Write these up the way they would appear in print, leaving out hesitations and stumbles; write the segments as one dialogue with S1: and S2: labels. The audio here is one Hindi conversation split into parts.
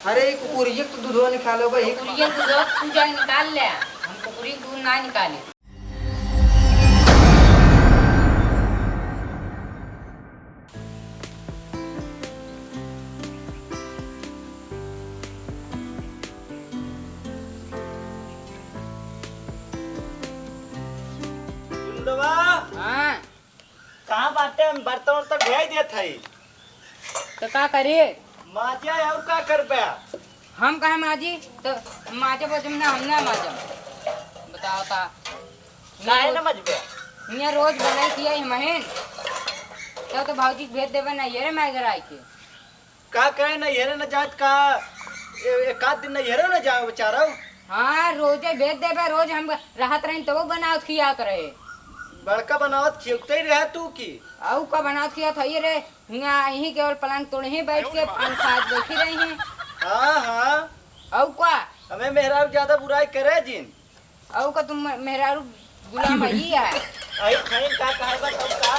S1: अरे कुकुरिया तो दूधवा निकालो भाई।
S2: कुकुरिया दूध तू जाए निकाल ले, हम कुकुरी दूध ना निकाले। हाँ
S3: कहाँ बाटे बर्तन वर्तन भेज देत है।
S2: तो का करिए?
S3: माजा और का करबे?
S2: हम कहे माजी तो माजे बोझम ना हम ना माजम। बताओ ता
S3: काहे न मजबे?
S2: मियाँ रोज बनाई किया ही महीन तो भाजी भेज देवे ना ये रे मैं घर आई के
S3: का कहे न येरे न जात का एक आध दिन न येरे न जाओ बेचारा।
S2: हाँ रोजे भेज देवे, रोज हम राहत रही तो वो बनाओ खिया करे।
S3: बड़का बनावत खिलते ही रहे तू की।
S2: औ का बनाओ खिया था ये रे हियाँ यहीं केवल पलंग तोड़े ही बैठ के पंखा बैठी रही हैं।
S3: हाँ हाँ
S2: औ का
S3: हमें मेहरारू ज्यादा बुराई करे जिन।
S2: औ का तुम मेहरारू गुलाम ही है।
S3: आई खाइन का कहे बा तब का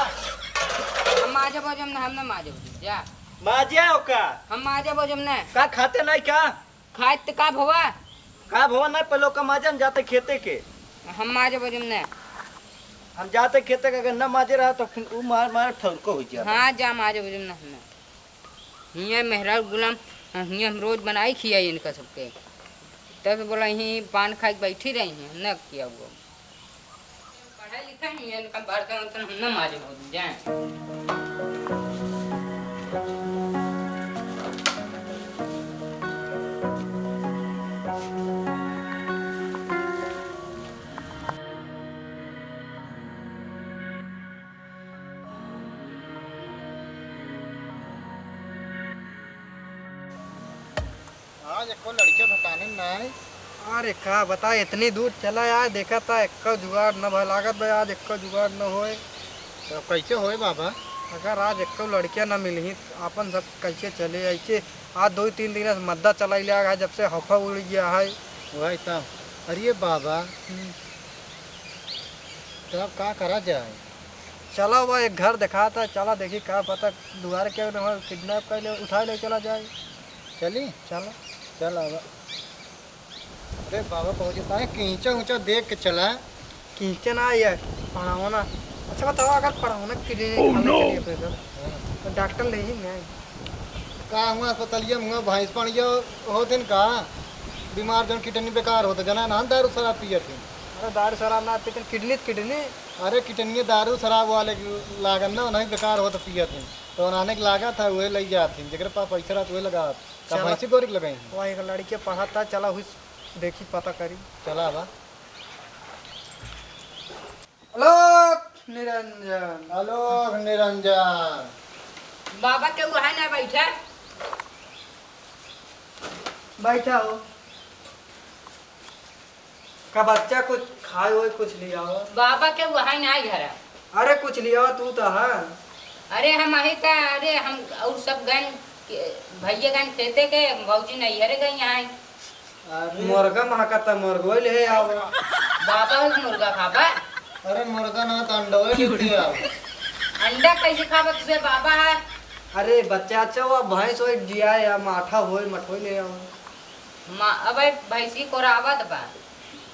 S2: हम माजे बोझम ना हम ना माजे बोझम जा
S3: माजा का
S2: हम माजे बोझम ना
S3: का खाते नहीं का
S2: खाए तो का भवा
S3: का भवन नहीं पलो का माजा हम जाते खेते के।
S2: हम माजे बोझम ना
S3: हम जाते खेते के अगर न माजे रहा तो फिर वो मार मार ठौको हो जाता।
S2: हाँ जा माजे बोझम ना हम हियाँ मेहरारू गुलाम हियाँ हम रोज बनाई खिया इनका सबके तब बोला यहीं पान खा के बैठी रही हैं न किया वो पढ़ा लिखा नहीं है इनका बर्तन वर्तन हम न माजे बोझम जाए।
S4: आज एको लड़के भटाने नहीं।
S1: अरे का बता इतनी दूर चला यार, देखा था एक जुगाड़ न भय लागत भाई, आज एक जुगाड़ न होए
S4: तो कैसे होए बाबा?
S1: अगर आज एक लड़कियां न मिली अपन सब कैसे चले ऐसे। आज 2-3 दिन से मद्दा चला लिया है जब से हफा उड़ गया है।
S4: वही तब। अरे बाबा तब का करा जाए?
S1: चला हुआ एक घर दिखा था, चला देखी क्या पता दुआर के किडनैप कर ले उठा ले चला जाए।
S4: चली
S1: चलो
S4: चल आवा। अरे बाबा पहुँचता है कींचा ऊंचा देख के चला।
S1: खींचे ना ये पढ़ाओना। अच्छा बताओ अगर पढ़ाओना तो डॉक्टर ले ही नहीं
S4: का हुआ अस्पतालिया मुँह भैंस पानिया हो दिन का बीमार जन किडनी बेकार होता जना ना दारू शराब पिए थे।
S1: अरे दारू शराब ना पीते किडनी
S4: अरे किडनी दारू शराब वाले लागन ना नहीं बेकार होता पिए थे तो उन्होंने लगा था वही ले जाती जगह पास पैसा रहा वही लगा भैंसी गोरी लगाई।
S1: वही एक लड़की पढ़ा था, चला हुई देखी पता करी।
S4: चला बा।
S1: हेलो निरंजन।
S4: हेलो निरंजन।
S2: बाबा के वो है ना बैठा
S1: बैठा हो का बच्चा कुछ खाए हुए कुछ लिया हो।
S2: बाबा के वो है ना घर।
S1: अरे कुछ लिया हो तू तो है।
S2: अरे हम अही का अरे हम और सब गन भैया गन खेते के भौजी नहीं हरे गई यहाँ
S1: मुर्गा महकता मुर्गा ले आओ।
S2: बाबा भी मुर्गा खाबा।
S4: अरे मुर्गा ना तो अंडा दिया।
S2: अंडा कैसे खाबा तुझे बाबा है?
S1: अरे बच्चा अच्छा हुआ भैंस हो जिया या माठा हो मठो ले आओ।
S2: अब भैंसी को रावत बा।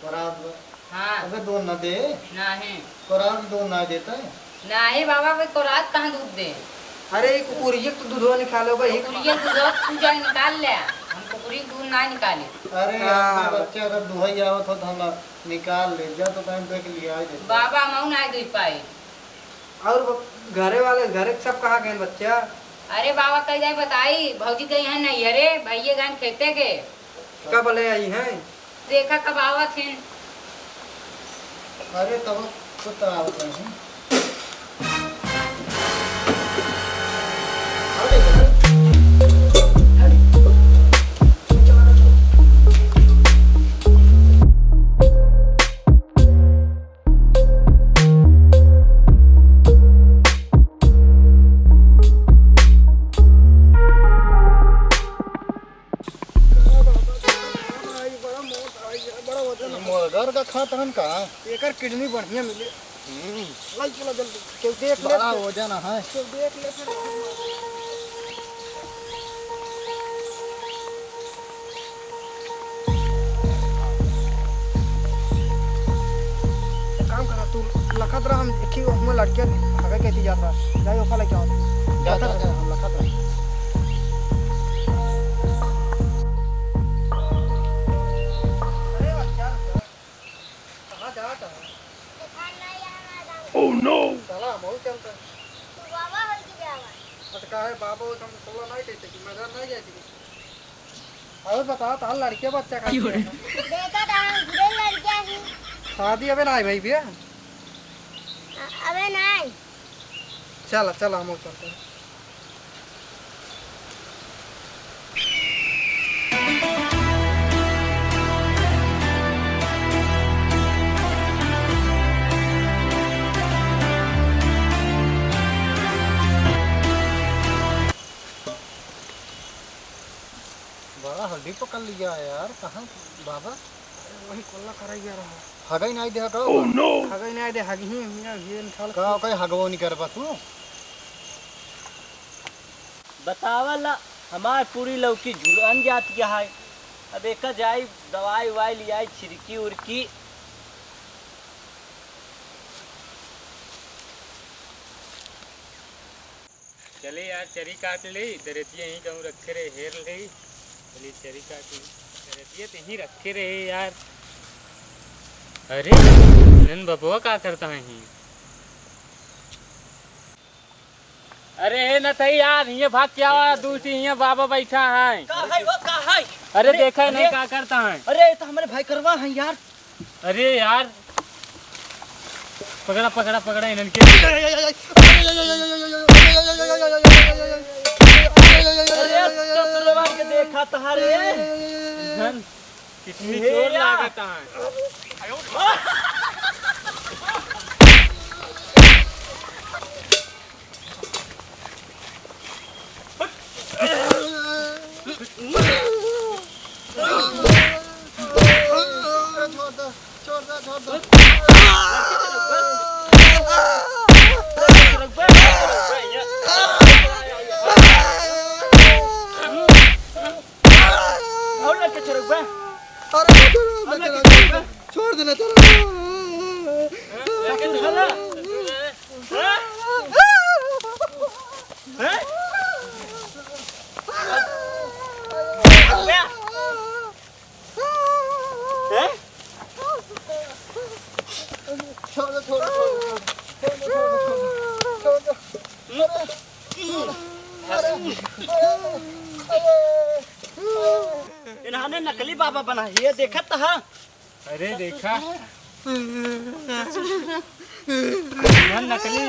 S4: कोराब
S2: हाँ
S4: अबे दो ना दे।
S2: नहीं
S4: कोराब दो ना देता है।
S2: नहीं बाबा भाई को रात कहाँ दूध दे?
S1: अरे कुकुरिया तो दूधवा निकालो भाई।
S2: कुकुरिया दूध तू जाए निकाल ले, हम कुकुरी दूध ना निकाले।
S4: अरे यार बच्चे अगर दुहई आवत हो तो हम निकाल ले जा तो टाइम देख लिया है।
S2: बाबा मऊ ना दूध पाए।
S1: और घरे वाले घरे सब कहाँ गए बच्चा?
S2: अरे बाबा कह जाए बताई भौजी गई है नहीं अरे भैया गन खेते के
S1: कब ले आई हैं?
S2: देखा कब आवत है।
S4: अरे तब कुछ आवत नहीं। मुर्गर का खाता हन का
S1: एकर किडनी बढ़िया मिले। लाई चला जल्दी तो देख ले।
S4: बड़ा वजन है
S1: तो देख ले फिर। लखत रहा हम देखी हम लड़कियां आगे कहती जात रहा जाए ओफा लेके आओ
S4: जाता है हम लखत रहे
S1: अरे बच्चा कहां जाता है ओह नो चला बहुत चलता है तो का है बाबा हम सोला नहीं कहते कि मैदान नहीं जाती और बता ताल लड़के बच्चा का
S5: देखा था गुड़े लड़कियां ही
S1: शादी अबे ना आई भाई भैया
S5: अबे नहीं
S1: चल चल हम चलते हैं
S4: बड़ा हल्दी पकड़ लिया यार कहाँ बाबा
S1: वही कोल्ला कराई गया रहा
S4: हगई नहीं दे का
S1: हगई नहीं दे हगी ही मिया ये निकाल
S4: का कहीं हगवो नहीं कर पा तू
S3: बतावला हमार पूरी लौकी झुलन जात गया है। अब एक जाई दवाई वाई लियाई छिड़की उड़की
S2: चले यार चरी काट ली दरतिया यहीं कहूँ रखे रहे हेर ले चलिए चरी काट ली दरतिया तो यहीं रखे रहे यार। अरे नन बबुआ का करता है यहीं अरे न थई यार ये भाग क्या हुआ दूसरी ये बाबा बैठा है
S3: का है वो का है।
S2: अरे देखा नहीं क्या करता है।
S3: अरे ये तो हमारे भाई करवा है यार।
S2: अरे यार पकड़ा पकड़ा पकड़ा इनके
S3: अरे ससुरवा के देखा तहारे
S2: धन कितनी जोर लागत है।
S1: छोड़ देना चलो
S3: इन्होंने नकली बाबा बना ये देखा था।
S2: अरे देखा नकली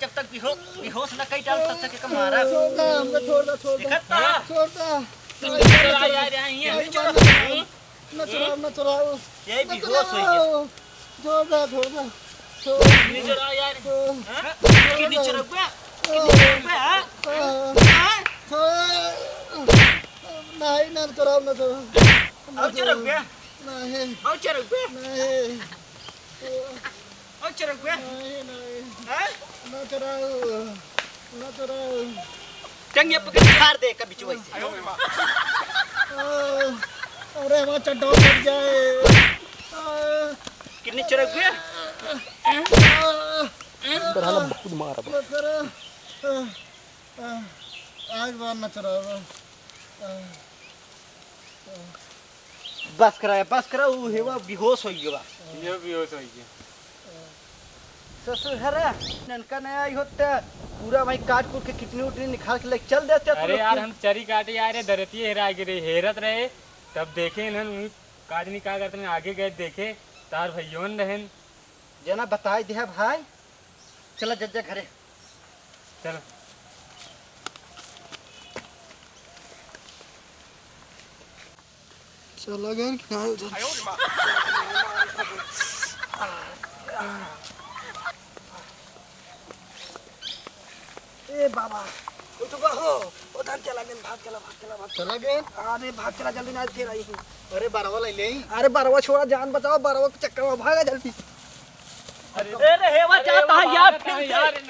S3: जब तक बेहोश न कई डाल तब तक एक मारा
S4: छोड़ दो न चुराओ
S3: ये बेहोश हो गया।
S4: छोड़ दो
S3: नीचे आ यार कितनी चुरक पे
S4: नहीं न चुराओ न चुराओ
S3: और चुरक पे
S4: नहीं
S3: और चुरक पे
S4: नहीं
S3: और चुरक पे हैं
S4: न चुराओ
S3: टंगे पकड़ मार दे कभी चुई से।
S4: अरे वहाँ चड्डा फट जाए
S3: कितनी चुरक पे
S4: आज बार न चुराओ
S3: बस करा वो हेवा बेहोश हो गया।
S2: ये भी हो सही है।
S3: ससुर हरा ननका नया आई होता पूरा वही काट कूट के कितनी उतनी निकाल के ले चल देते तुम
S6: अरे
S3: लोग
S6: यार
S3: की।
S6: हम चरी काटे आ रहे दरती हेरा गिरे हेरत रहे तब देखे इन्हन काटनी का करते आगे गए देखे तार भैयोन रहन
S3: जना बताई दे भाई चला जज्जा घरे
S6: चलो
S1: चला गए कि नहीं उधर ए बाबा उठो हो उधर चला गए भाग चला
S4: चला गए
S1: अरे भाग चला जल्दी ना फिर आई
S4: अरे बारवा ले ले
S1: अरे बारवा छोड़ा जान बचाओ बारवा के चक्कर में भागा जल्दी
S3: अरे हेवा चाहता है यार फिर से।
S6: यार